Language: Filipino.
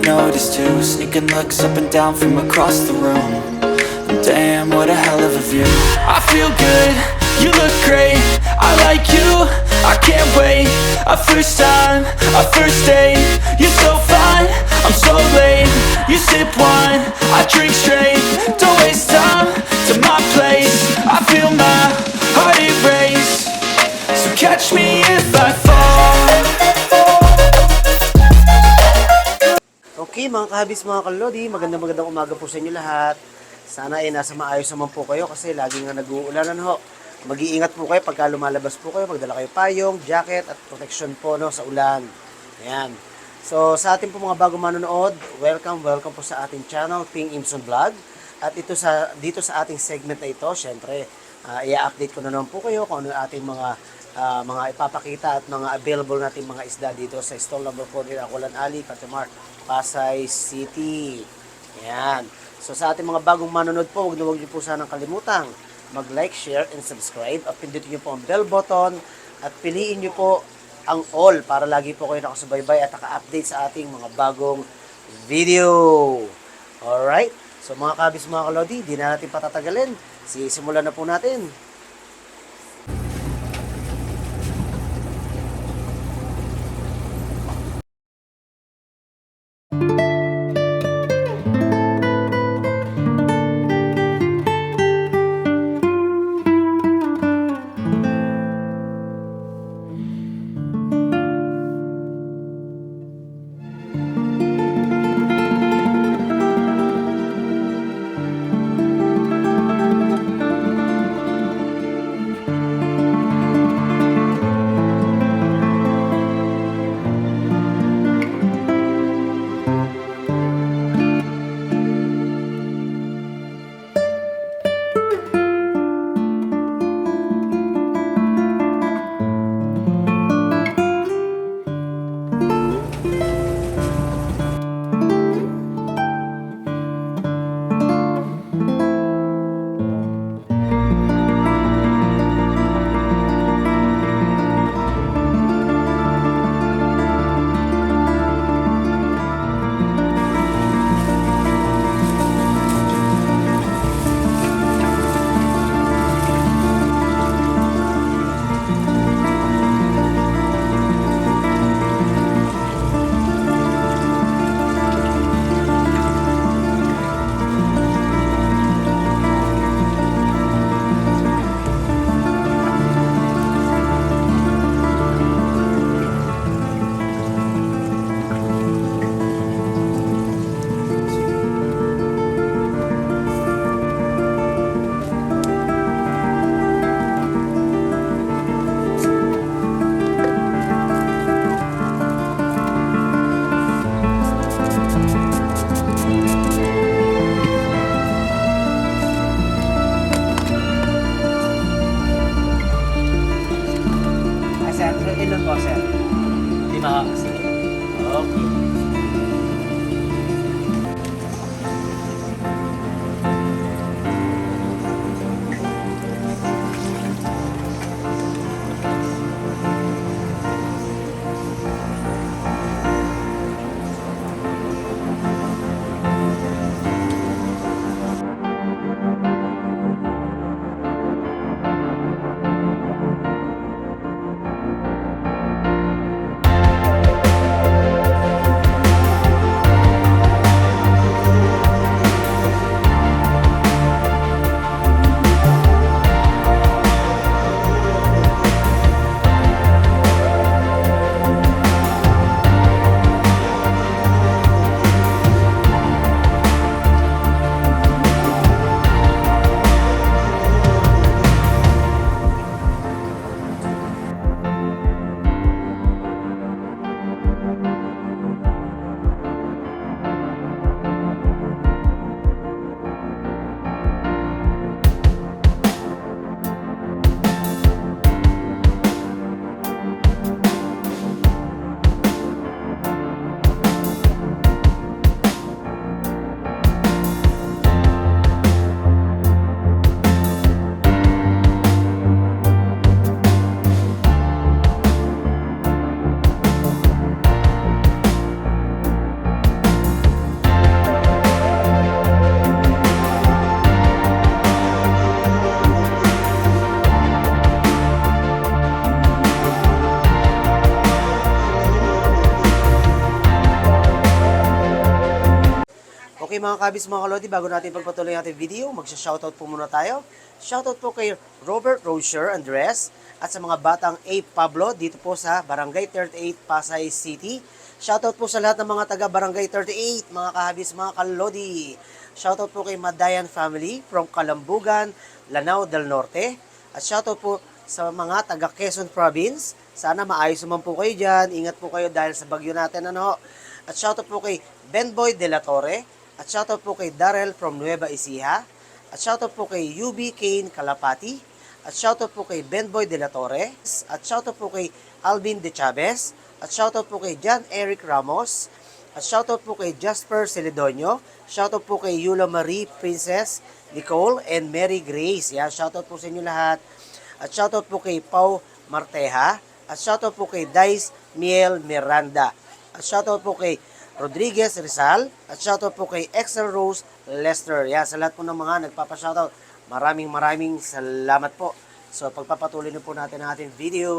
Notice too, sneaking looks up and down from across the room. Damn, what a hell of a view. I feel good, you look great, I like you, I can't wait. A first time, a first date. You're so fine, I'm so late. You sip wine, I drink straight. Don't waste time to my place. I feel my heart erase. So catch me if I fall. Okay mga kahabis, mga kalodi, magandang umaga po sa inyo lahat. Sana ay nasa maayos naman po kayo kasi lagi nga nag-uulanan ho. Mag-iingat po kayo pagka lumalabas po kayo, magdala kayo payong, jacket at protection po no, sa ulan. Ayan. So sa ating po mga bagong manonood, welcome po sa ating channel, Ping Imson Vlog. At dito sa ating segment na ito, syempre, i-update ko na naman po kayo kung ano ating mga ipapakita at mga available nating mga isda dito sa stall number 4 nila, Aqualan Alley, Catamar, Pasay City. Ayan. So sa ating mga bagong manonood po, huwag niyo po sanang kalimutang mag-like, share, and subscribe. At pindutin niyo po ang bell button at piliin niyo po ang all para lagi po kayo nakasubaybay at naka-update sa ating mga bagong video. Alright? So mga kabis, mga kalodi, di na natin patatagalin. Simulan na po natin. Okay mga kabis, mga kalodi, bago natin pagpatuloy ang ating video, magsha-shoutout po muna tayo. Shoutout po kay Robert Rocher Andres at sa mga batang A. Pablo dito po sa Barangay 38, Pasay City. Shoutout po sa lahat ng mga taga Barangay 38, mga kahabis, mga kalodi. Shoutout po kay Madayan family from Kalambugan, Lanao del Norte. At shoutout po sa mga taga Quezon Province. Sana maayos naman po kayo dyan. Ingat po kayo dahil sa bagyo natin. At shoutout po kay Benboy De La Torre. At shoutout po kay Darrell from Nueva Ecija. At shoutout po kay UB Kane Kalapati. At shoutout po kay Benboy De La Torre. At shoutout po kay Alvin De Chavez. At shoutout po kay John Eric Ramos. At shoutout po kay Jasper Celedonio. Shoutout po kay Yula Marie Princess Nicole and Mary Grace. Yan, shoutout po sa inyo lahat. At shoutout po kay Pau Marteja. At shoutout po kay Dice Miel Miranda. At shoutout po kay Rodriguez Rizal. At shoutout po kay Excel Rose Lester. Yan, sa lahat po ng mga nagpapa-shoutout, maraming salamat po. So, pagpapatuloy na po natin ang ating video.